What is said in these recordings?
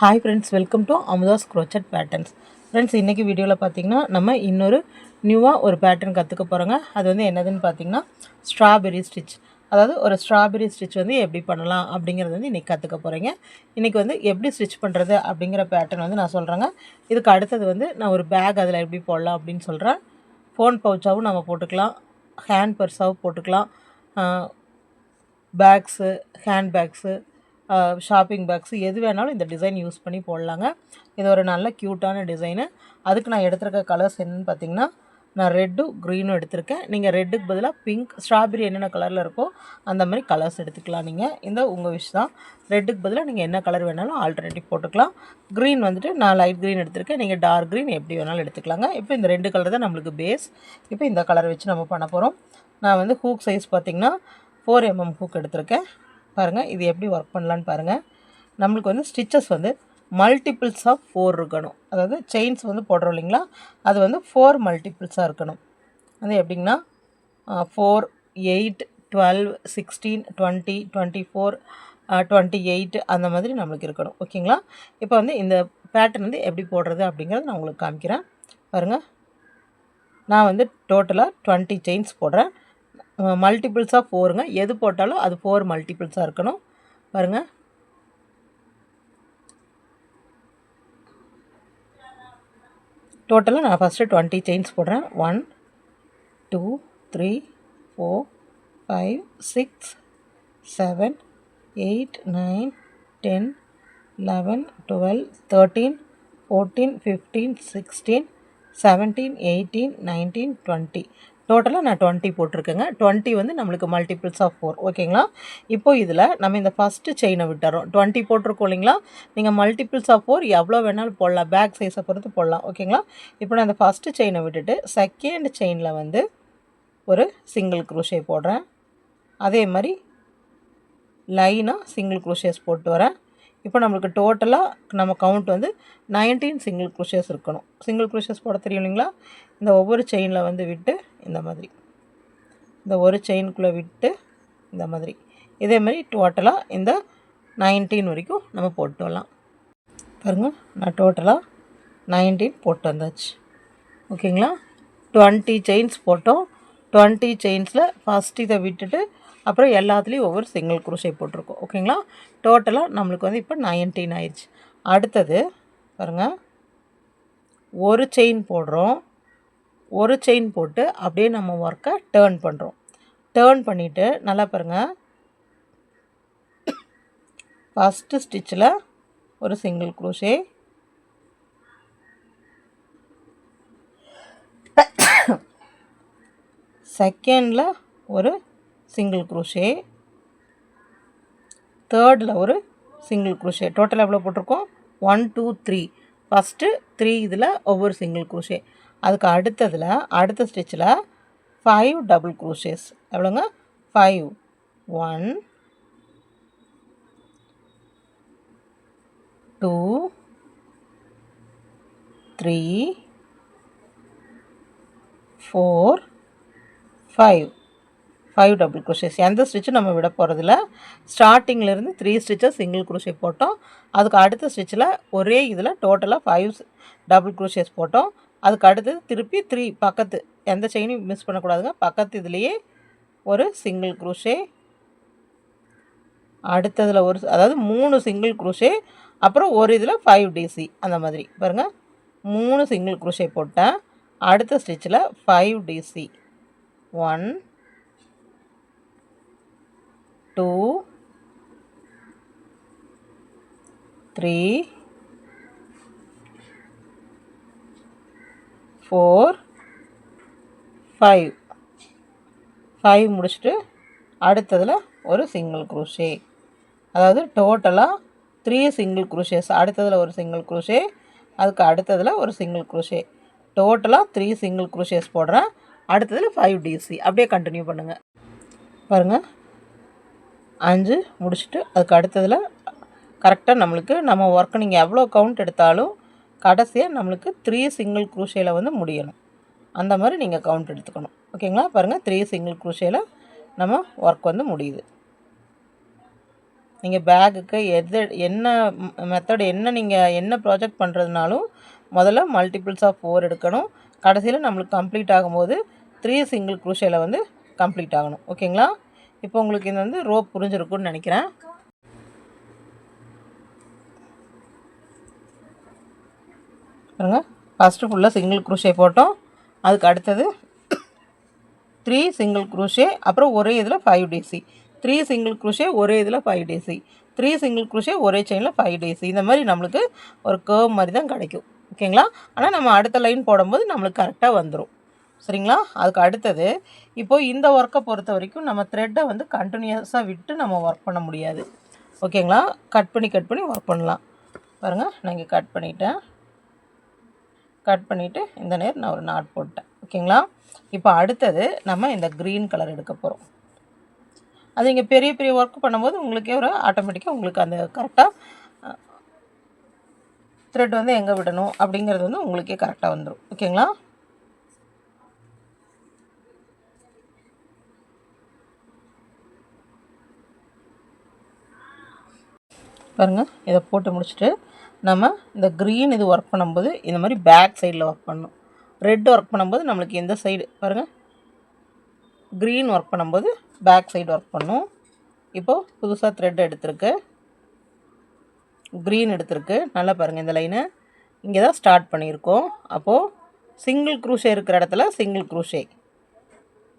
Hi friends, welcome to Amuda's Crochet Patterns. Friends, இன்னைக்கு வீடியோவில் பார்த்தீங்கன்னா நம்ம இன்னொரு நியூவாக ஒரு பேட்டர்ன் கற்றுக்க போகிறோங்க. அது வந்து என்னதுன்னு பார்த்தீங்கன்னா ஸ்ட்ராபெரி ஸ்டிச். அதாவது ஒரு ஸ்ட்ராபெரி ஸ்டிச் வந்து எப்படி பண்ணலாம் அப்படிங்கிறது வந்து இன்றைக்கி கற்றுக்க போகிறீங்க. இன்றைக்கி வந்து எப்படி ஸ்டிச் பண்ணுறது அப்படிங்கிற பேட்டர்ன் வந்து நான் சொல்கிறேங்க. இதுக்கு அடுத்தது வந்து நான் ஒரு பேக் அதில் எப்படி போடலாம் அப்படின்னு சொல்கிறேன். ஃபோன் பவுச்சாகவும் நம்ம போட்டுக்கலாம், ஹேண்ட் பர்ஸாகவும் போட்டுக்கலாம், bags, hand bags, shopping bags எது வேணாலும் இந்த டிசைன் யூஸ் பண்ணி போடலாங்க. இது ஒரு நல்ல க்யூட்டான டிசைனு. அதுக்கு நான் எடுத்துருக்க கலர்ஸ் என்னென்னு பார்த்தீங்கன்னா, நான் ரெட்டும் க்ரீனும் எடுத்திருக்கேன். நீங்கள் ரெட்டுக்கு பதிலாக பிங்க், ஸ்ட்ராபெரி என்னென்ன கலரில் இருக்கோ அந்த மாதிரி கலர்ஸ் எடுத்துக்கலாம். நீங்கள் இந்த உங்கள் விஷ் தான். ரெட்டுக்கு பதிலாக நீங்கள் என்ன கலர் வேணாலும் ஆல்டர்னேட்டிவ் போட்டுக்கலாம். க்ரீன் வந்துட்டு நான் லைட் க்ரீன் எடுத்திருக்கேன். நீங்கள் டார்க் க்ரீன் எப்படி வேணாலும் எடுத்துக்கலாங்க. இப்போ இந்த 2 கலர் தான் நம்மளுக்கு பேஸ். இப்போ இந்த கலர் வச்சு நம்ம பண்ண போகிறோம். நான் வந்து ஹூக் சைஸ் பார்த்திங்கன்னா 4 mm ஹூக் எடுத்திருக்கேன். பாருங்கள், இது எப்படி ஒர்க் பண்ணலான்னு பாருங்கள். நம்மளுக்கு வந்து ஸ்டிச்சஸ் வந்து மல்டிபிள்ஸ் ஆஃப் 4 இருக்கணும். அதாவது செயின்ஸ் வந்து போடுறோம் இல்லைங்களா, அது வந்து 4 மல்டிபிள்ஸாக இருக்கணும். அது எப்படிங்கன்னா 4, 8, 12, 16, 20, 24, 28 அந்த மாதிரி நம்மளுக்கு இருக்கணும். ஓகேங்களா? இப்போ வந்து இந்த பேட்டர்ன் வந்து எப்படி போடுறது அப்படிங்கிறத நான் உங்களுக்கு காமிக்கிறேன். பாருங்கள், நான் வந்து டோட்டலாக 20 செயின்ஸ் போடுறேன். மல்டிபிள்ஸ் ஆஃப் 4ங்க. எது போட்டாலும் அது 4 மல்டிபிள்ஸாக இருக்கணும். பாருங்கள், டோட்டலாக நான் ஃபஸ்ட்டு 20 செயின்ஸ் போடுறேன். 1, 2, 3, 4, 5, 6, 7, 8, 9, 10, 11, 12, 13, 14, 15, 16, 17, 18, 19, 20. டோட்டலாக நான் 20 போட்டிருக்கேங்க. 20 வந்து நம்மளுக்கு மல்டிபிள்ஸ் ஆஃப் 4. ஓகேங்களா? இப்போ இதில் நம்ம இந்த ஃபஸ்ட்டு செயினை விட்டுறோம். 20 போட்டிருக்கோம் இல்லைங்களா? நீங்கள் மல்டிபிள்ஸ் ஆஃப் 4 எவ்வளோ வேணாலும் போடலாம். பேக் சைஸை பொறுத்து போடலாம். ஓகேங்களா? இப்போ நான் இந்த ஃபஸ்ட்டு செயினை விட்டுட்டு செகண்ட் செயினில் வந்து ஒரு சிங்கிள் க்ரோஷே போடுறேன். அதே மாதிரி லைனாக சிங்கிள் க்ரோஷேஸ் போட்டு வரேன். இப்போ நம்மளுக்கு டோட்டலாக நம்ம கவுண்ட் வந்து 19 சிங்கிள் க்ரோஷேஸ் இருக்கணும். சிங்கிள் க்ரோஷேஸ் போட தெரியும் இல்லைங்களா? இந்த ஒவ்வொரு செயினில் வந்து விட்டு இந்த மாதிரி, இந்த ஒரு செயினுக்குள்ளே விட்டு இந்த மாதிரி, இதே மாதிரி டோட்டலாக இந்த 19 வரைக்கும் நம்ம போட்டு வரலாம். பாருங்கள், நான் டோட்டலாக 19 போட்டு வந்தாச்சு. ஓகேங்களா? 20 செயின்ஸ் போட்டோம். 20 செயின்ஸில் ஃபஸ்ட் இதை விட்டுட்டு அப்புறம் எல்லாத்துலேயும் ஒவ்வொரு சிங்கிள் க்ரோஷே போட்டிருக்கோம். ஓகேங்களா? டோட்டலாக நம்மளுக்கு வந்து இப்போ 19 ஆயிடுச்சு. அடுத்தது பாருங்கள், ஒரு செயின் போடுறோம். ஒரு செயின் போட்டு அப்படியே நம்ம ஒர்க்கை டேர்ன் பண்ணுறோம். டேர்ன் பண்ணிவிட்டு நல்லா பாருங்கள், ஃபஸ்ட்டு ஸ்டிச்சில் ஒரு சிங்கிள் க்ரோஷே, செகண்டில் ஒரு சிங்கிள் க்ரோஷே, தேர்டில் ஒரு சிங்கிள் க்ரோஷே. டோட்டலாக எவ்வளோ போட்டிருக்கோம்? 1, 2, 3. ஃபஸ்ட்டு 3 இதில் ஒவ்வொரு சிங்கிள் க்ரோஷே. அதுக்கு அடுத்ததில் அடுத்த ஸ்டிச்சில் 5 டபுள் க்ரோஷேஸ். எவ்வளோங்க? 5. 1, 2, 3, 4, 5. 5 டபுள் க்ரோஷேஸ். எந்த ஸ்டிச்சும் நம்ம விட போகிறதில்ல. ஸ்டார்டிங்கிலேருந்து 3 ஸ்டிச்சஸ் சிங்கிள் க்ரோஷே போட்டோம். அதுக்கு அடுத்த ஸ்டிச்சில் ஒரே இதில் டோட்டலாக 5 டபுள் க்ரோஷேஸ் போட்டோம். அதுக்கு அடுத்தது திருப்பி 3 பக்கத்து, எந்த செயினையும் மிஸ் பண்ணக்கூடாதுங்க. பக்கத்து இதுலேயே ஒரு சிங்கிள் க்ரோஷே, அடுத்ததில் ஒரு, அதாவது 3 சிங்கிள் க்ரோஷே, அப்புறம் ஒரு இதில் 5 டிசி அந்த மாதிரி. பாருங்கள், 3 சிங்கிள் க்ரோஷே போட்டேன். அடுத்த ஸ்டிச்சில் 5 டிசி. 1, 2, 3, 4, 5. 5 முடிச்சுட்டு அடுத்ததில் ஒரு சிங்கிள் க்ரோஷே. அதாவது டோட்டலாக 3 சிங்கிள் க்ரோஷேஸ். அடுத்ததில் ஒரு சிங்கிள் க்ரோஷே, அதுக்கு அடுத்ததில் ஒரு சிங்கிள் க்ரோஷே. டோட்டலாக 3 சிங்கிள் க்ரோஷேஸ் போடுறேன். அடுத்ததில் 5 டிசி. அப்படியே கண்டினியூ பண்ணுங்கள். பாருங்கள், 5 முடிச்சுட்டு அதுக்கு அடுத்ததில் கரெக்டாக நம்மளுக்கு நம்ம ஒர்க்கை நீங்கள் எவ்வளோ கவுண்ட் எடுத்தாலும் கடைசியாக நம்மளுக்கு 3 சிங்கிள் க்ரோஷேயில் வந்து முடியணும். அந்த மாதிரி நீங்கள் கவுண்ட் எடுத்துக்கணும். ஓகேங்களா? பாருங்கள், 3 சிங்கிள் க்ரோஷேயில் நம்ம ஒர்க் வந்து முடியுது. நீங்கள் பேக்குக்கு என்ன மெத்தட் நீங்கள் என்ன ப்ராஜெக்ட் பண்ணுறதுனாலும் முதல்ல மல்டிபிள்ஸ் ஆஃப் 4 எடுக்கணும். கடைசியில் நம்மளுக்கு கம்ப்ளீட் ஆகும்போது 3 சிங்கிள் க்ரூஷேயில் வந்து கம்ப்ளீட் ஆகணும். ஓகேங்களா? இப்போ உங்களுக்கு இது வந்து ரோப் புரிஞ்சிருக்கும்னு நினைக்கிறேன். பாருங்க, ஃபஸ்ட்டு ஃபுல்லாக சிங்கிள் க்ரூஷே போட்டோம். அதுக்கு அடுத்தது 3 சிங்கிள் க்ரூஷே, அப்புறம் ஒரே இதில் 5 டிசி, 3 சிங்கிள் க்ரூஷே ஒரே இதில் 5 டிசி, 3 சிங்கிள் க்ரூஷே ஒரே செயினில் 5 டிசி. இந்த மாதிரி நம்மளுக்கு ஒரு கர்வ் மாதிரி தான் கிடைக்கும். ஓகேங்களா? ஆனால் நம்ம அடுத்த லைன் போடும்போது நம்மளுக்கு கரெக்டாக வந்துடும். சரிங்களா? அதுக்கு அடுத்தது இப்போது இந்த ஒர்க்கை பொறுத்த வரைக்கும் நம்ம த்ரெட்டை வந்து கண்டினியூஸாக விட்டு நம்ம ஒர்க் பண்ண முடியாது. ஓகேங்களா? கட் பண்ணி ஒர்க் பண்ணலாம். பாருங்கள், நான் இங்கே கட் பண்ணிவிட்டு இந்த நேரம் நான் ஒரு நாட் போட்டேன். ஓகேங்களா? இப்போ அடுத்தது நம்ம இந்த க்ரீன் கலர் எடுக்க போகிறோம். அது இங்கே பெரிய பெரிய ஒர்க் பண்ணும்போது உங்களுக்கே ஒரு ஆட்டோமேட்டிக்காக உங்களுக்கு அந்த கரெக்டாக த்ரெட் வந்து எங்கே விடணும் அப்படிங்கிறது வந்து உங்களுக்கே கரெக்டாக வந்துடும். ஓகேங்களா? பாருங்கள், இதை போட்டு முடிச்சுட்டு நம்ம இந்த க்ரீன் இது ஒர்க் பண்ணும்போது இந்த மாதிரி பேக் சைடில் ஒர்க் பண்ணணும். ரெட் ஒர்க் பண்ணும்போது நம்மளுக்கு எந்த சைடு பாருங்கள், க்ரீன் ஒர்க் பண்ணும்போது பேக் சைடு ஒர்க் பண்ணும். இப்போது புதுசாக த்ரெட் எடுத்துருக்கு, க்ரீன் எடுத்துருக்கு. நல்லா பாருங்கள், இந்த லைனை இங்கே தான் ஸ்டார்ட் பண்ணியிருக்கோம். அப்போது சிங்கிள் க்ரூஷே இருக்கிற இடத்துல சிங்கிள் க்ரூஷே,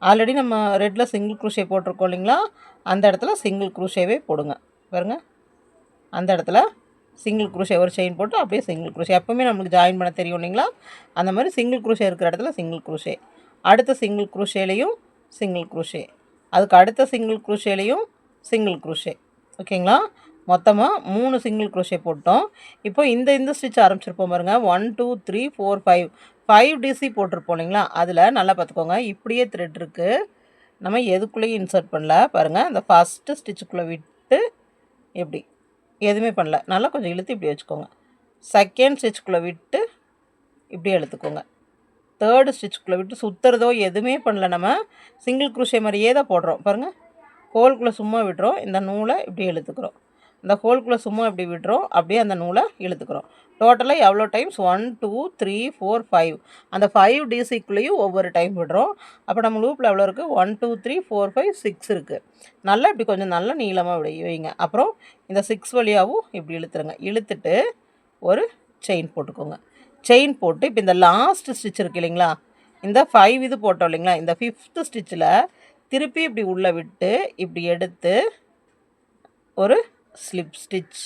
ஆல்ரெடி நம்ம ரெட்டில் சிங்கிள் க்ரூஷே போட்டிருக்கோம் இல்லைங்களா, அந்த இடத்துல சிங்கிள் க்ரூஷேவே போடுங்க. பாருங்கள், அந்த இடத்துல சிங்கிள் க்ரூஷே ஒரு செயின் போட்டு அப்படியே சிங்கிள் க்ரூஷே. எப்போவுமே நம்மளுக்கு ஜாயின் பண்ண தெரியும் இல்லைங்களா, அந்த மாதிரி சிங்கிள் க்ரூஷே இருக்கிற இடத்துல சிங்கிள் க்ரூஷே, அடுத்த சிங்கிள் க்ரூஷேலையும் சிங்கிள் க்ரூஷே, அதுக்கு அடுத்த சிங்கிள் க்ரூஷேலையும் சிங்கிள் க்ரூஷே. ஓகேங்களா? மொத்தமாக 3 சிங்கிள் க்ரூஷே போட்டோம். இப்போ இந்த ஸ்டிச் ஆரம்பிச்சிருப்போம் பாருங்கள், 1 2 3 4 5 டிசி போட்டிருப்போம் இல்லைங்களா, அதில் நல்லா பார்த்துக்கோங்க, இப்படியே த்ரெட் இருக்குது, நம்ம எதுக்குள்ளேயும் இன்சர்ட் பண்ணல. பாருங்கள், இந்த ஃபஸ்ட்டு ஸ்டிச்சுக்குள்ளே விட்டு எப்படி எதுவுமே பண்ணல, நல்லா கொஞ்சம் இழுத்து இப்படி வச்சுக்கோங்க. செகண்ட் ஸ்டிச்சுக்குள்ளே விட்டு இப்படி எடுத்துக்கோங்க. தேர்டு ஸ்டிச்சுக்குள்ளே விட்டு சுற்றுறதோ எதுவுமே பண்ணல, நம்ம சிங்கிள் க்ரூஷே மாதிரியே தான் போடுறோம். பாருங்கள், ஹோல்குள்ளே சும்மா விடுறோம், இந்த நூலை இப்படி இழுத்துக்கிறோம், இந்த ஹோல்குள்ளே சும்மா இப்படி விடுறோம், அப்படியே அந்த நூலை இழுத்துக்கிறோம். டோட்டலாக எவ்வளோ டைம்ஸ் 1 2 3 4 5, அந்த 5 டிசிக்குள்ளேயும் ஒவ்வொரு டைம் விடுறோம். அப்போ நம்ம லூப்பில் எவ்வளோ இருக்குது, 1 2 3 4 5 6 இருக்குது. நல்லா இப்படி கொஞ்சம் நல்லா நீளமாக வைங்க. அப்புறம் இந்த 6 வழியாகவும் இப்படி இழுத்துருங்க. இழுத்துட்டு ஒரு செயின் போட்டுக்கோங்க. செயின் போட்டு இப்போ இந்த லாஸ்ட் ஸ்டிச் இருக்குது இல்லைங்களா, இந்த 5 இது போட்டோம் இல்லைங்களா, இந்த 5th ஸ்டிச்சில் திருப்பி இப்படி உள்ளே விட்டு இப்படி எடுத்து ஒரு ஸ்லிப் ஸ்டிச்.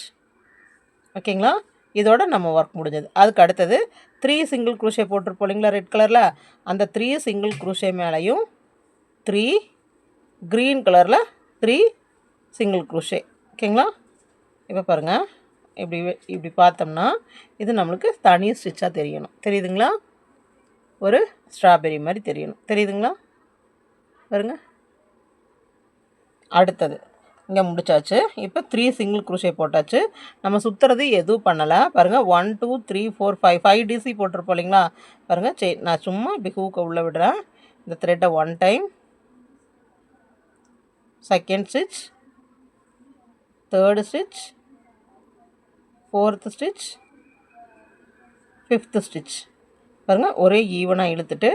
ஓகேங்களா? இதோட நம்ம ஒர்க் முடிஞ்சது. அதுக்கு அடுத்தது 3 சிங்கிள் க்ரூஷே போட்டிருப்போம் இல்லைங்களா ரெட் கலரில், அந்த 3 சிங்கிள் க்ரூஷே மேலேயும் 3 க்ரீன் கலரில் 3 சிங்கிள் க்ரூஷே. ஓகேங்களா? இப்போ பாருங்கள், இப்படி பார்த்தோம்னா இது நம்மளுக்கு தனி ஸ்டிச்சாக தெரியணும். தெரியுதுங்களா? ஒரு ஸ்ட்ராபெரி மாதிரி தெரியணும். தெரியுதுங்களா? பாருங்கள், அடுத்தது இங்கே முடிச்சாச்சு. இப்போ 3 சிங்கிள் க்ரூஷே போட்டாச்சு. நம்ம சுற்றுறது எதுவும் பண்ணலை. பாருங்கள், 1 2 3 4 5 டிசி போட்டிருப்போம் இல்லைங்களா. பாருங்கள், நான் சும்மா இப்படி ஹூக்கை உள்ளே விடுறேன். இந்த த்ரெட்டை 1 time, second stitch, third stitch, fourth stitch, fifth stitch. பாருங்கள், ஒரே ஈவனாக இழுத்துட்டு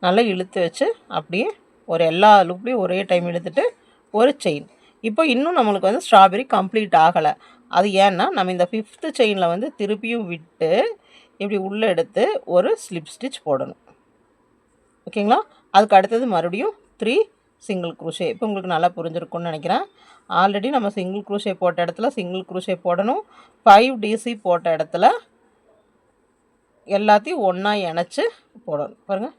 நல்லா இழுத்து வச்சு அப்படியே ஒரு எல்லா லூப்லேயும் ஒரே டைம் இழுத்துட்டு ஒரு செயின். இப்போ இன்னும் நம்மளுக்கு வந்து ஸ்ட்ராபெரி கம்ப்ளீட் ஆகலை. அது ஏன்னா நம்ம இந்த 5th செயினில் வந்து திருப்பியும் விட்டு இப்படி உள்ளே எடுத்து ஒரு ஸ்லிப் ஸ்டிச் போடணும். ஓகேங்களா? அதுக்கு அடுத்தது மறுபடியும் 3 சிங்கிள் க்ரூஷே. இப்போ உங்களுக்கு நல்லா புரிஞ்சிருக்கும்னு நினைக்கிறேன். ஆல்ரெடி நம்ம சிங்கிள் க்ரூஷே போட்ட இடத்துல சிங்கிள் க்ரூஷே போடணும். 5 டிசி போட்ட இடத்துல எல்லாத்தையும் ஒன்றா இணைச்சி போடணும். பாருங்கள்,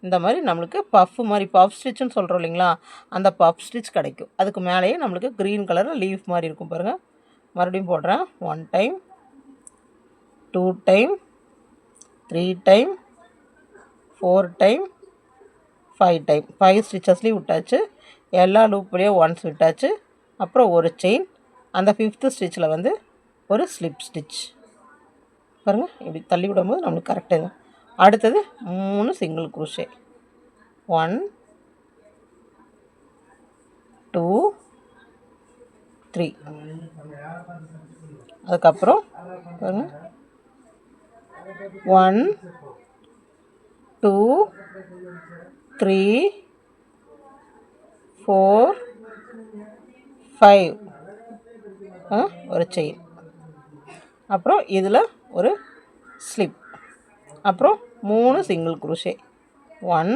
இந்த மாதிரி நம்மளுக்கு பஃப் மாதிரி பஃப் ஸ்டிச்சுன்னு சொல்கிறோம் இல்லைங்களா, அந்த பஃப் ஸ்டிச் கிடைக்கும். அதுக்கு மேலேயே நம்மளுக்கு க்ரீன் கலரில் லீஃப் மாதிரி இருக்கும். பாருங்கள், மறுபடியும் போடுறேன். 1 time, 2 time, 3 time, 4 time, 5 time. 5 ஸ்டிச்சஸ்லேயும் விட்டாச்சு. எல்லா லூப்லேயும் ஒன்ஸ் விட்டாச்சு. அப்புறம் ஒரு செயின், அந்த 5th ஸ்டிச்சில் வந்து ஒரு ஸ்லிப் ஸ்டிச். பாருங்கள், இப்படி தள்ளி விடும்போது நம்மளுக்கு கரெக்டாக. அடுத்தது 3 சிங்கிள் க்ரூஷே. 1 2 3. அதுக்கப்புறம் பாருங்க 1 2 3 4 5 ஒரு செயின். அப்புறம் இதில் ஒரு ஸ்லிப். அப்புறம் 3 சிங்கிள் குரோஷே 1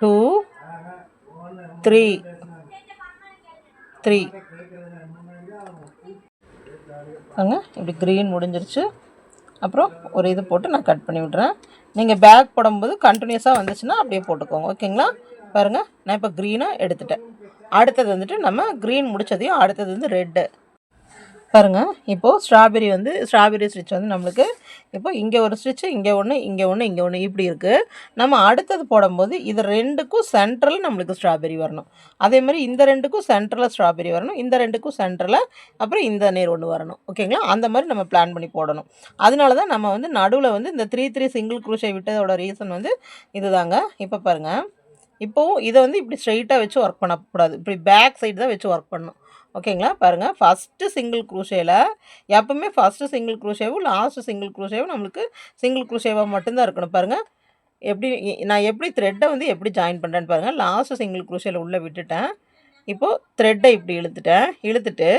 2 3 பாருங்க இப்படி க்ரீன் முடிஞ்சிருச்சு. அப்புறம் ஒரு இது போட்டு நான் கட் பண்ணி விட்றேன். நீங்கள் பேக் போடும்போது கண்டினியூஸாக வந்துச்சுன்னா அப்படியே போட்டுக்கோங்க. ஓகேங்களா? பாருங்கள் நான் இப்போ க்ரீனாக எடுத்துட்டேன். அடுத்தது வந்துட்டு நம்ம க்ரீன் முடித்ததையும் அடுத்தது வந்து ரெட்டு. பாருங்கள் இப்போது ஸ்ட்ராபெரி ஸ்டிச் வந்து நம்மளுக்கு இப்போ இங்கே ஒரு ஸ்டிச்சு, இங்கே ஒன்று, இங்கே ஒன்று, இங்கே ஒன்று இப்படி இருக்குது. நம்ம அடுத்தது போடும்போது இது ரெண்டுக்கும் சென்டரில் நம்மளுக்கு ஸ்ட்ராபெரி வரணும். அதே மாதிரி இந்த ரெண்டுக்கும் சென்டரில் ஸ்ட்ராபெரி வரணும், இந்த ரெண்டுக்கும் சென்டரில் அப்புறம் இந்த நேர் ஒன்று வரணும். ஓகேங்களா? அந்த மாதிரி நம்ம பிளான் பண்ணி போடணும். அதனால தான் நம்ம வந்து நடுவில் வந்து இந்த 3 சிங்கிள் குரோஷே விட்டதோட ரீசன் வந்து இதுதாங்க. இப்போ பாருங்கள் இப்போது இதை வந்து இப்படி ஸ்ட்ரைட்டாக வச்சு ஒர்க் பண்ணக்கூடாது, இப்படி பேக் சைடு தான் வச்சு ஒர்க் பண்ணணும். ஓகேங்களா? பாருங்கள் ஃபஸ்ட்டு சிங்கிள் குரோஷேயில் எப்போவுமே ஃபஸ்ட்டு சிங்கிள் குரோஷேவும் லாஸ்ட்டு சிங்கிள் குரோஷேவும் நம்மளுக்கு சிங்கிள் குரோஷேவாக மட்டும்தான் இருக்கணும். பாருங்கள் நான் எப்படி த்ரெட்டை வந்து எப்படி ஜாயின் பண்ணுறேன்னு பாருங்கள். லாஸ்ட்டு சிங்கிள் குரோஷேயில் உள்ளே விட்டுட்டேன். இப்போது த்ரெட்டை இப்படி இழுத்துட்டு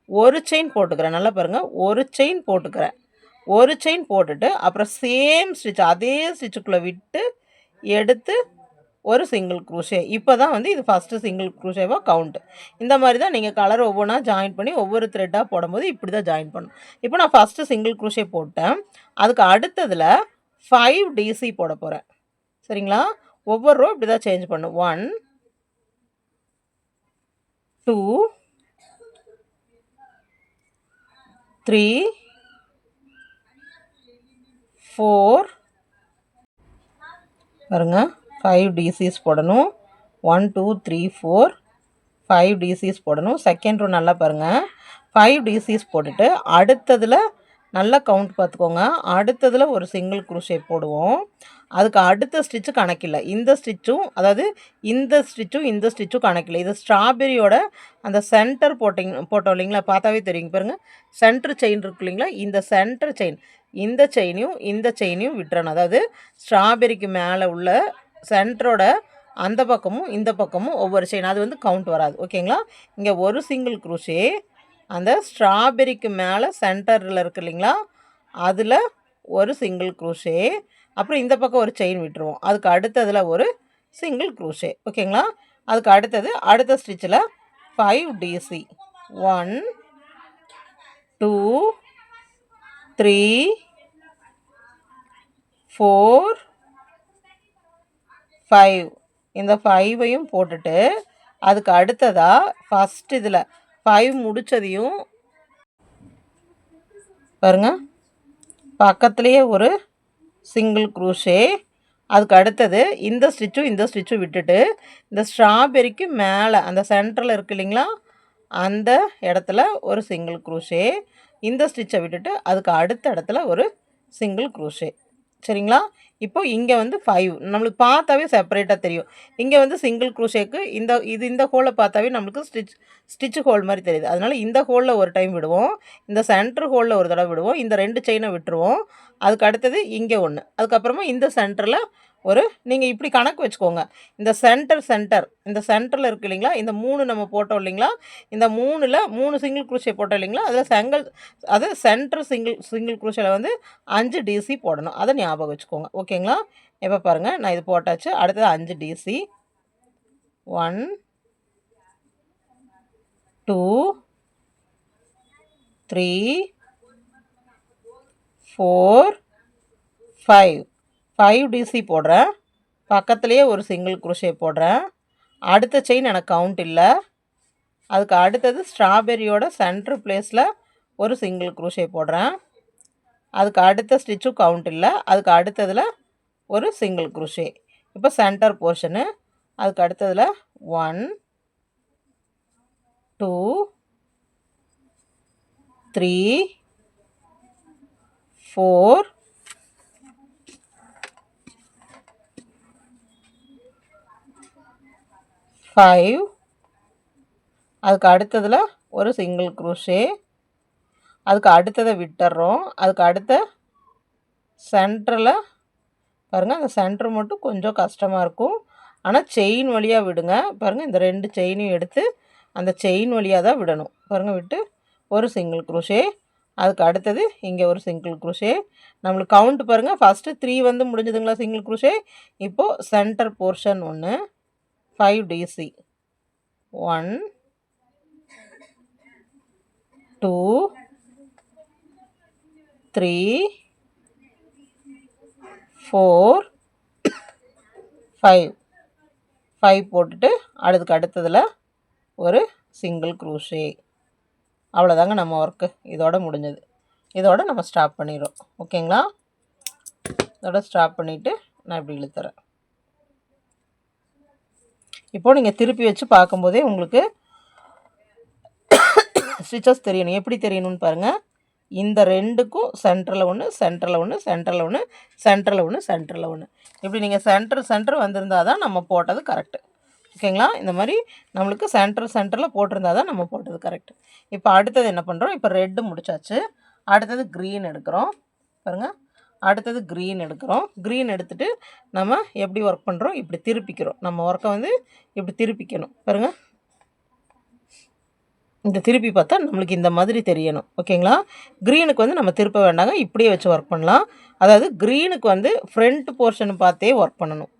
ஒரு செயின் போட்டுக்கிறேன். நல்லா பாருங்கள், ஒரு செயின் போட்டுக்கிறேன். ஒரு செயின் போட்டுட்டு அப்புறம் சேம் ஸ்டிச் அதே ஸ்டிச்சுக்குள்ளே விட்டு எடுத்து ஒரு சிங்கிள் குரோஷே. இப்போ தான் வந்து இது ஃபஸ்ட்டு சிங்கிள் குரோஷேவாக கவுண்ட்டு. இந்த மாதிரி தான் நீங்கள் கலர் ஒவ்வொன்றா ஜாயின் பண்ணி ஒவ்வொரு த்ரெட்டாக போடும்போது இப்படி தான் ஜாயின் பண்ணணும். இப்போ நான் ஃபஸ்ட்டு சிங்கிள் குரோஷே போட்டேன். அதுக்கு அடுத்ததில் 5 டிசி போட போகிறேன். சரிங்களா? ஒவ்வொரு ரோ இப்படி தான் சேஞ்ச் பண்ணும். 1 2 3 4 பாருங்க 5 டிசிஸ் போடணும். 1 2 3 4 5 டிசிஸ் போடணும். செகண்ட் ரோ நல்லா பாருங்கள், 5 டிசிஸ் போட்டுட்டு அடுத்ததில் நல்லா கவுண்ட் பார்த்துக்கோங்க. அடுத்ததில் ஒரு சிங்கிள் குரோஷே போடுவோம். அதுக்கு அடுத்த ஸ்டிச்சு கணக்கில்லை. இந்த ஸ்டிச்சும் கணக்கில்லை. இது ஸ்ட்ராபெரியோட அந்த சென்டர் போட்டோம் இல்லைங்களா? பார்த்தாவே தெரியுங்க பாருங்கள், சென்டர் செயின் இருக்கு இல்லைங்களா? இந்த சென்டர் செயின் இந்த செயினையும் விட்டுறணும். அதாவது ஸ்ட்ராபெரிக்கு மேலே உள்ள சென்டரோட அந்த பக்கமும் இந்த பக்கமும் ஒவ்வொரு செயின், அது வந்து கவுண்ட் வராது. ஓகேங்களா? இங்கே ஒரு சிங்கிள் குரோஷே அந்த ஸ்ட்ராபெரிக்கு மேலே சென்டரில் இருக்குது இல்லைங்களா? அதில் ஒரு சிங்கிள் குரோஷே. அப்புறம் இந்த பக்கம் ஒரு செயின் விட்டுருவோம். அதுக்கு அடுத்ததில் ஒரு சிங்கிள் குரோஷே. ஓகேங்களா? அதுக்கு அடுத்த ஸ்டிச்சில் 5 டிசி 1 2 3 4 5 இந்த 5ஐயும் போட்டுட்டு அதுக்கு அடுத்ததாக ஃபஸ்ட் இதில் 5 முடித்ததையும் பாருங்கள் பக்கத்துலேயே ஒரு சிங்கிள் குரோஷே. அதுக்கு அடுத்தது இந்த ஸ்டிச்சும் விட்டுட்டு இந்த ஸ்ட்ராபெரிக்கு மேலே அந்த சென்டரில் இருக்குது இல்லைங்களா? அந்த இடத்துல ஒரு சிங்கிள் குரோஷே. இந்த ஸ்டிச்சை விட்டுட்டு அதுக்கு அடுத்த இடத்துல ஒரு சிங்கிள் குரோஷே. சரிங்களா? இப்போ இங்கே வந்து 5 நம்மளுக்கு பார்த்தாவே செப்பரேட்டாக தெரியும். இங்கே வந்து சிங்கிள் குரோஷேக்கு இந்த ஹோலை பார்த்தாவே நம்மளுக்கு ஸ்டிச்சு ஹோல் மாதிரி தெரியுது. அதனால் இந்த ஹோலில் ஒரு டைம் விடுவோம், இந்த சென்டர் ஹோலில் ஒரு தடவை விடுவோம், இந்த 2 செயினை விட்டுருவோம். அதுக்கு அடுத்தது இங்கே ஒன்று, அதுக்கப்புறமா இந்த சென்டரில் ஒரு நீங்கள் இப்படி கணக்கு வச்சுக்கோங்க. இந்த சென்டரில் இருக்குது இல்லைங்களா? இந்த 3 நம்ம போட்டோம் இல்லைங்களா? இந்த 3 சிங்கிள் குரோஷே போட்டோம் இல்லைங்களா? அதில் சென்டர் சிங்கிள் குரோஷேல வந்து 5 டிசி போடணும். அதை ஞாபகம் வச்சுக்கோங்க. ஓகேங்களா? இப்போ பாருங்கள் நான் இது போட்டாச்சு. அடுத்தது 5 டிசி 1 2 3 4 5 டிசி போடுறேன். பக்கத்துலேயே ஒரு சிங்கிள் குரோஷே போடுறேன். அடுத்த செயின் எனக்கு கவுண்ட் இல்லை. அதுக்கு அடுத்தது ஸ்ட்ராபெரியோட சென்டர் பிளேஸில் ஒரு சிங்கிள் குரோஷே போடுறேன். அதுக்கு அடுத்த ஸ்டிச்சும் கவுண்ட் இல்லை. அதுக்கு அடுத்ததில் ஒரு சிங்கிள் குரோஷே. இப்போ சென்டர் போர்ஷனு. அதுக்கு அடுத்ததில் 1 2 3 4 5 அதுக்கு அடுத்ததில் ஒரு சிங்கிள் க்ரோஷே, அதுக்கு அடுத்ததை விட்டுறோம். அதுக்கு அடுத்த சென்டரில் பாருங்கள், அந்த சென்டர் மட்டும் கொஞ்சம் கஷ்டமாக இருக்கும். ஆனால் செயின் வழியாக விடுங்க. பாருங்கள், இந்த 2 செயினையும் எடுத்து அந்த செயின் வழியாக தான் விடணும். பாருங்கள், விட்டு ஒரு சிங்கிள் க்ரோஷே, அதுக்கு அடுத்தது இங்கே ஒரு சிங்கிள் க்ரோஷே. நம்மளுக்கு கவுண்ட் பாருங்கள், ஃபஸ்ட்டு 3 வந்து முடிஞ்சதுங்களா சிங்கிள் க்ரோஷே. இப்போது சென்டர் போர்ஷன் ஒன்று 5 DC 1 2 3 4 5 போட்டுட்டு அதுக்கு அடுத்ததில் ஒரு சிங்கிள் க்ரோஷே. அவ்வளோதாங்க நம்ம ஒர்க்கு. இதோட முடிஞ்சது. இதோட நம்ம ஸ்டாப் பண்ணிடுறோம். ஓகேங்களா? இதோட ஸ்டாப் பண்ணிவிட்டு நான் இப்படி இழுத்துறேன். இப்போது நீங்கள் திருப்பி வச்சு பார்க்கும்போதே உங்களுக்கு ஸ்டிச்சஸ் தெரியணும். எப்படி தெரியணும்னு பாருங்கள். இந்த 2க்கும் சென்டரில் ஒன்று, சென்டரில் ஒன்று, சென்டரில் ஒன்று, சென்டரில் ஒன்று, சென்டரில் ஒன்று. இப்படி நீங்கள் சென்டர் வந்திருந்தால் தான் நம்ம போட்டது கரெக்டு. ஓகேங்களா? இந்த மாதிரி நம்மளுக்கு சென்டரில் போட்டிருந்தா தான் நம்ம போட்டது கரெக்டு. இப்போ அடுத்தது என்ன பண்ணுறோம்? இப்போ ரெட்டு முடிச்சாச்சு. அடுத்தது க்ரீன் எடுக்கிறோம். பாருங்கள், அடுத்தது க்ரீன் எடுக்கிறோம். க்ரீன் எடுத்துகிட்டு நம்ம எப்படி ஒர்க் பண்ணுறோம்? இப்படி திருப்பிக்கிறோம். நம்ம ஒர்க்கை வந்து இப்படி திருப்பிக்கணும். பாருங்கள், இந்த திருப்பி பார்த்தா நம்மளுக்கு இந்த மாதிரி தெரியணும். ஓகேங்களா? க்ரீனுக்கு வந்து நம்ம திருப்ப வேண்டாங்க, இப்படியே வச்சு ஒர்க் பண்ணலாம். அதாவது க்ரீனுக்கு வந்து ஃப்ரண்ட் போர்ஷன் பார்த்தே ஒர்க் பண்ணணும்,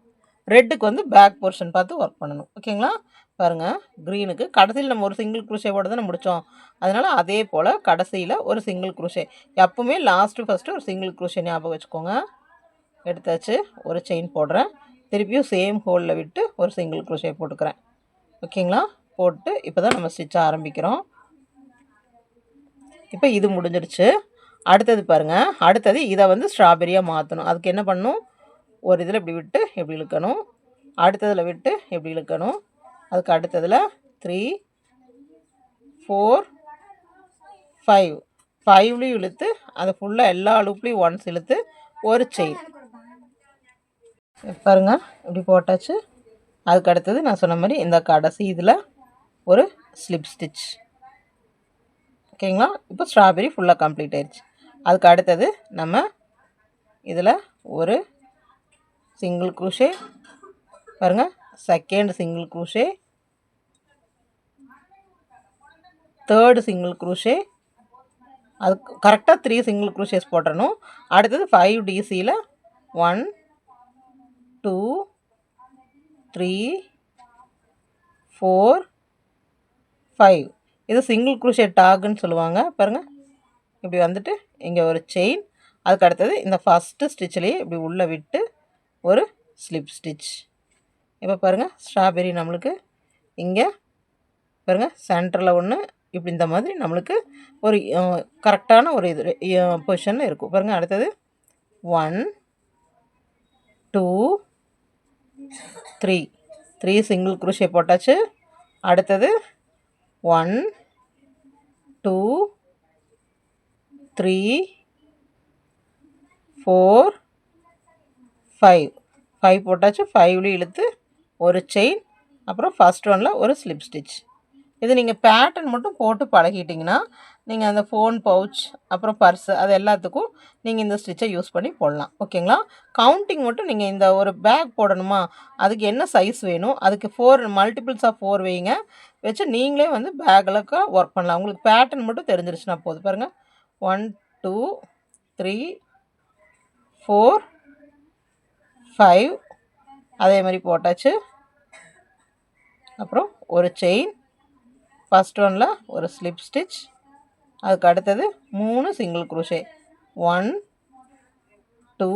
ரெட்டுக்கு வந்து பேக் போர்ஷன் பார்த்து ஒர்க் பண்ணணும். ஓகேங்களா? பாருங்கள், க்ரீனுக்கு கடைசியில் நம்ம ஒரு சிங்கிள் க்ரோஷேவோட தான் முடித்தோம். அதனால் அதே போல் கடைசியில் ஒரு சிங்கிள் க்ரோஷே. எப்பவுமே ஃபஸ்ட்டு ஒரு சிங்கிள் க்ரோஷே ஞாபகம் வச்சுக்கோங்க. எடுத்தாச்சு, ஒரு செயின் போடுறேன். திருப்பியும் சேம் ஹோலில் விட்டு ஒரு சிங்கிள் க்ரோஷே போட்டுக்கிறேன். ஓகேங்களா? போட்டு இப்போ தான் நம்ம ஸ்டிச் ஆரம்பிக்கிறோம். இப்போ இது முடிஞ்சிடுச்சு. அடுத்தது பாருங்கள், அடுத்தது இதை வந்து ஸ்ட்ராபெரியாக மாற்றணும். அதுக்கு என்ன பண்ணணும்? ஒரு இதில் இப்படி விட்டு எப்படி இழுக்கணும், அடுத்ததில் விட்டு எப்படி இழுக்கணும், அதுக்கு அடுத்ததில் 3 4 5 5லையும் இழுத்து அதை ஃபுல்லாக எல்லா லூப்லேயும் ஒன்ஸ் இழுத்து ஒரு செயின். பாருங்கள், இப்படி போட்டாச்சு. அதுக்கு அடுத்தது நான் சொன்ன மாதிரி இந்த கடைசி இதில் ஒரு ஸ்லிப் ஸ்டிச். ஓகேங்களா? இப்போ ஸ்ட்ராபெரி ஃபுல்லாக கம்ப்ளீட் ஆயிடுச்சு. அதுக்கு அடுத்தது நம்ம இதில் ஒரு சிங்கிள் க்ரோஷே, பாருங்கள், second single crochet, third single crochet, அதுக்கு கரெக்டாக 3 சிங்கிள் க்ரோஷேஸ் போட்டுறணும். அடுத்தது 5 DCயில் 1 2 3 4 5. இது சிங்கிள் க்ரோஷே டாகுன்னு சொல்லுவாங்க. பாருங்கள், இப்படி வந்துட்டு இங்கே ஒரு செயின். அதுக்கு அடுத்தது இந்த ஃபஸ்ட்டு ஸ்டிச்சிலேயே இப்படி உள்ளே விட்டு ஒரு ஸ்லிப் ஸ்டிச். இப்போ பாருங்கள், ஸ்ட்ராபெரி நம்மளுக்கு இங்கே பாருங்கள் சென்டரில் ஒன்று, இப்படி இந்த மாதிரி நம்மளுக்கு ஒரு கரெக்டான ஒரு இது பொசிஷனில் இருக்கும். பாருங்கள், அடுத்தது 1 2 3 சிங்கிள் க்ரோஷே போட்டாச்சு. அடுத்தது 1 2 3 4 5 போட்டாச்சு. 5லையும் இழுத்து ஒரு செயின், அப்புறம் ஃபஸ்ட் ஒன்னில் ஒரு ஸ்லிப் ஸ்டிச். இது நீங்கள் பேட்டர்ன் மட்டும் போட்டு பழகிட்டிங்கன்னா நீங்கள் அந்த ஃபோன் பவுச் அப்புறம் பர்ஸு அது எல்லாத்துக்கும் நீங்கள் இந்த ஸ்டிச்சை யூஸ் பண்ணி போடலாம். ஓகேங்களா? கவுண்டிங் மட்டும் நீங்கள் இந்த ஒரு பேக் போடணுமா, அதுக்கு என்ன சைஸ் வேணும், அதுக்கு 4 மல்டிபிள்ஸ் ஆஃப் 4 வைங்க. வச்சு நீங்களே வந்து பேக்கிலக்கு ஒர்க் பண்ணலாம். உங்களுக்கு பேட்டர்ன் மட்டும் தெரிஞ்சிருச்சுன்னா போதும். பாருங்கள், 1 2 3 4 5 அதே மாதிரி போட்டாச்சு. அப்புறம் ஒரு செயின், ஃபஸ்ட் ஒன்னில் ஒரு ஸ்லிப் ஸ்டிச், அதுக்கு அடுத்தது 3 சிங்கிள் க்ரோஷே 1 2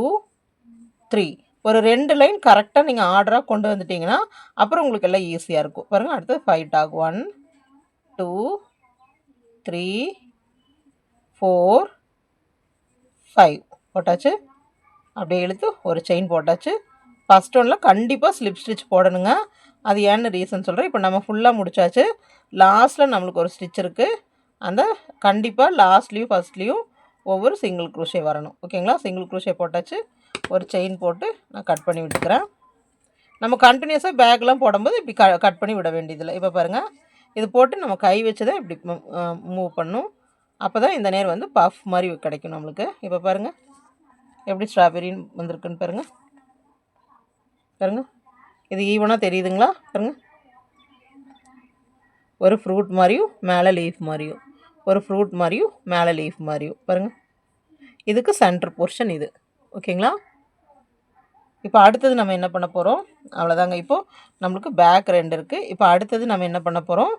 3. ஒரு 2 லைன் கரெக்டாக நீங்கள் ஆர்டராக கொண்டு வந்துட்டிங்கன்னா அப்புறம் உங்களுக்கு எல்லாம் ஈஸியாக இருக்கும். பாருங்கள், அடுத்தது 5 டாக் 1 2 3 4 5 போட்டாச்சு. அப்படியே இழுத்து ஒரு செயின் போட்டாச்சு. ஃபஸ்ட் ஒன்னில் கண்டிப்பாக ஸ்லிப் ஸ்டிச் போடணுங்க. அது ஏன்னு ரீசன் சொல்கிறேன். இப்போ நம்ம ஃபுல்லாக முடிச்சாச்சு. லாஸ்ட்டில் நம்மளுக்கு ஒரு ஸ்டிச் இருக்குது. அந்த கண்டிப்பாக லாஸ்ட்லேயும் ஃபஸ்ட்லேயும் ஒவ்வொரு சிங்கிள் க்ரோஷே வரணும். ஓகேங்களா? சிங்கிள் க்ரோஷே போட்டாச்சு. ஒரு செயின் போட்டு நான் கட் பண்ணி விட்டுக்கிறேன். நம்ம கண்டினியூஸாக பேக்லாம் போடும்போது இப்படி கட் பண்ணி விட வேண்டியதில்லை. இப்போ பாருங்கள், இது போட்டு நம்ம கை வச்சு தான் இப்படி மூவ் பண்ணணும். அப்போ தான் இந்த நேர் வந்து பஃப் மாதிரி கிடைக்கும் நம்மளுக்கு. இப்போ பாருங்கள் எப்படி ஸ்ட்ராபெரின்னு வந்திருக்குன்னு பாருங்கள். பாருங்கள் இது ஈவனாக தெரியுதுங்களா? பாருங்கள் ஒரு ஃப்ரூட் மாதிரியும் மேலே லீஃப் மாதிரியும், ஒரு ஃப்ரூட் மாதிரியும் மேலே லீஃப் மாதிரியும் பாருங்கள். இதுக்கு சென்டர் போர்ஷன் இது. ஓகேங்களா? இப்போ அடுத்தது நம்ம என்ன பண்ண போகிறோம்? அவ்வளோதாங்க. இப்போது நம்மளுக்கு பேக் 2 இருக்குது. இப்போ அடுத்தது நம்ம என்ன பண்ண போகிறோம்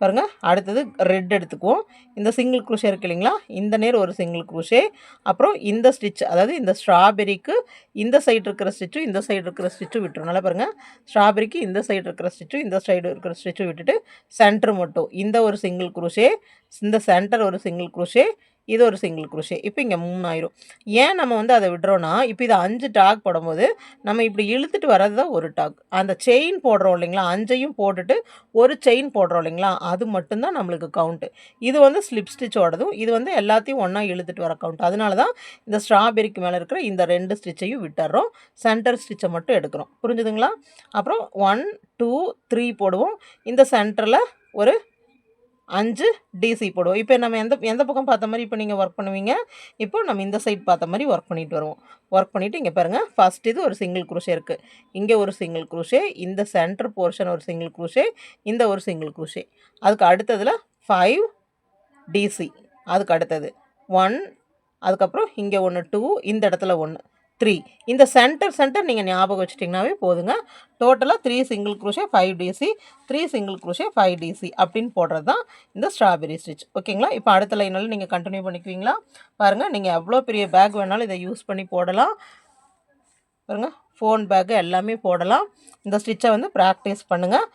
பாருங்கள். அடுத்தது ரெட் எடுத்துக்குவோம். இந்த சிங்கிள் குரோஷே இருக்குது இல்லைங்களா, இந்த நேர் ஒரு சிங்கிள் குரோஷே, அப்புறம் இந்த ஸ்டிச், அதாவது இந்த ஸ்ட்ராபெரிக்கு இந்த சைடு இருக்கிற ஸ்டிச்சும் இந்த சைடு இருக்கிற ஸ்டிச்சும் விட்டுரும். நல்லா பாருங்கள், ஸ்ட்ராபெரிக்கு இந்த சைடு இருக்கிற ஸ்டிச்சும் இந்த சைடு இருக்கிற ஸ்டிச்சும் விட்டுட்டு சென்டர் மட்டும் இந்த ஒரு சிங்கிள் குரோஷே, இந்த சென்டர் ஒரு சிங்கிள் குரோஷே, இது ஒரு சிங்கிள் குரோஷே. இப்போ இங்கே 3 ஆயிரும். ஏன் நம்ம வந்து அதை விடுறோன்னா, இப்போ இது 5 டாக் போடும்போது நம்ம இப்படி இழுத்துட்டு வர்றது தான் ஒரு டாக். அந்த செயின் போடுறோம் இல்லைங்களா, 5ஐயும் போட்டுட்டு ஒரு செயின் போடுறோம் இல்லைங்களா, அது மட்டும்தான் நம்மளுக்கு கவுண்ட்டு. இது வந்து ஸ்லிப் ஸ்டிச்சோடதும், இது வந்து எல்லாத்தையும் ஒன்றா இழுத்துட்டு வர கவுண்ட். அதனால தான் இந்த ஸ்ட்ராபெரிக்கு மேலே இருக்கிற இந்த 2 ஸ்டிச்சையும் விட்டுறோம், சென்டர் ஸ்டிச்சை மட்டும் எடுக்கிறோம். புரிஞ்சுதுங்களா? அப்புறம் 1 2 3 போடுவோம். இந்த சென்டரில் ஒரு 5 டிசி போடுவோம். இப்போ நம்ம எந்த பக்கம் பார்த்த மாதிரி இப்போ நீங்கள் ஒர்க் பண்ணுவீங்க. இப்போ நம்ம இந்த சைட் பார்த்த மாதிரி ஒர்க் பண்ணிட்டு வருவோம். ஒர்க் பண்ணிவிட்டு இங்கே பாருங்கள், ஃபஸ்ட் இது ஒரு சிங்கிள் குரோஷே இருக்குது, இங்கே ஒரு சிங்கிள் குரோஷே, இந்த சென்டர் போர்ஷன் ஒரு சிங்கிள் குரோஷே, இந்த ஒரு சிங்கிள் குரோஷே. அதுக்கு அடுத்ததில் 5 டிசி, அதுக்கு அடுத்தது 1, அதுக்கப்புறம் இங்கே 1 2, இந்த இடத்துல 1 3. இந்த சென்டர் நீங்கள் ஞாபகம் வச்சுட்டிங்கனாவே போதுங்க. டோட்டலாக 3 single crochet 5 DC, 3 single crochet 5 DC அப்படின்னு போடுறது தான் இந்த ஸ்ட்ராபெரி ஸ்டிச். ஓகேங்களா? இப்போ அடுத்த லைனாலும் நீங்கள் கண்டினியூ பண்ணிக்குவீங்களா? பாருங்கள், நீங்கள் எவ்வளோ பெரிய பேக் வேணாலும் இதை யூஸ் பண்ணி போடலாம். பாருங்கள், ஃபோன் பேக்கு எல்லாமே போடலாம். இந்த ஸ்டிச்சை வந்து ப்ராக்டிஸ் பண்ணுங்கள்.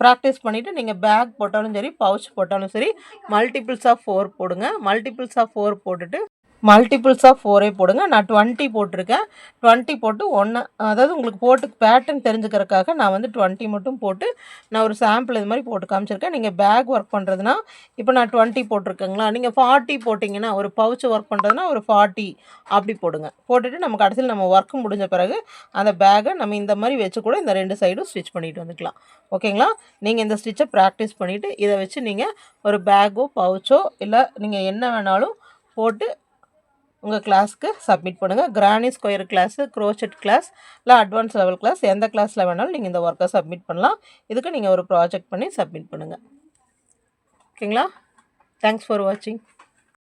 ப்ராக்டிஸ் பண்ணிவிட்டு நீங்கள் பேக் போட்டாலும் சரி, பவுச் போட்டாலும் சரி, மல்டிபிள்ஸ் ஆஃப் 4 போடுங்க. மல்டிபிள்ஸ் ஆஃப் 4 போட்டுட்டு மல்டிபிள்ஸ் ஆஃப் 4 போடுங்க. நான் 20 போட்டிருக்கேன். 20 போட்டு 1, அதாவது உங்களுக்கு போட்டு பேட்டர்ன் தெரிஞ்சுக்கிறதுக்காக நான் வந்து 20 மட்டும் போட்டு நான் ஒரு சாம்பிள் இது மாதிரி போட்டு காமிச்சிருக்கேன். நீங்கள் பேக் ஒர்க் பண்ணுறதுனா இப்போ நான் 20 போட்டிருக்கேங்களா, நீங்கள் 40 போட்டிங்கன்னா, ஒரு பவுச் ஒர்க் பண்ணுறதுனா ஒரு 40 அப்படி போடுங்க. போட்டுட்டு நம்ம கடைசியில் நம்ம ஒர்க் முடிஞ்ச பிறகு அந்த பேக்கை நம்ம இந்த மாதிரி வச்சு கூட இந்த 2 சைடும் ஸ்டிச் பண்ணிட்டு வந்துக்கலாம். ஓகேங்களா? நீங்கள் இந்த ஸ்டிச்சை ப்ராக்டிஸ் பண்ணிவிட்டு இதை வச்சு நீங்கள் ஒரு பேக்கோ பவுச்சோ இல்லை நீங்கள் என்ன வேணாலும் போட்டு உங்கள் கிளாஸ்க்கு சப்மிட் பண்ணுங்கள். Granny square class, crochet class, இல்லை அட்வான்ஸ் லெவல் கிளாஸ், எந்த கிளாஸில் வேணாலும் நீங்கள் இந்த ஒர்க்கை சப்மிட் பண்ணலாம். இதுக்கு நீங்கள் ஒரு ப்ராஜெக்ட் பண்ணி சப்மிட் பண்ணுங்கள். ஓகேங்களா? தேங்க்ஸ் ஃபார் வாட்சிங்.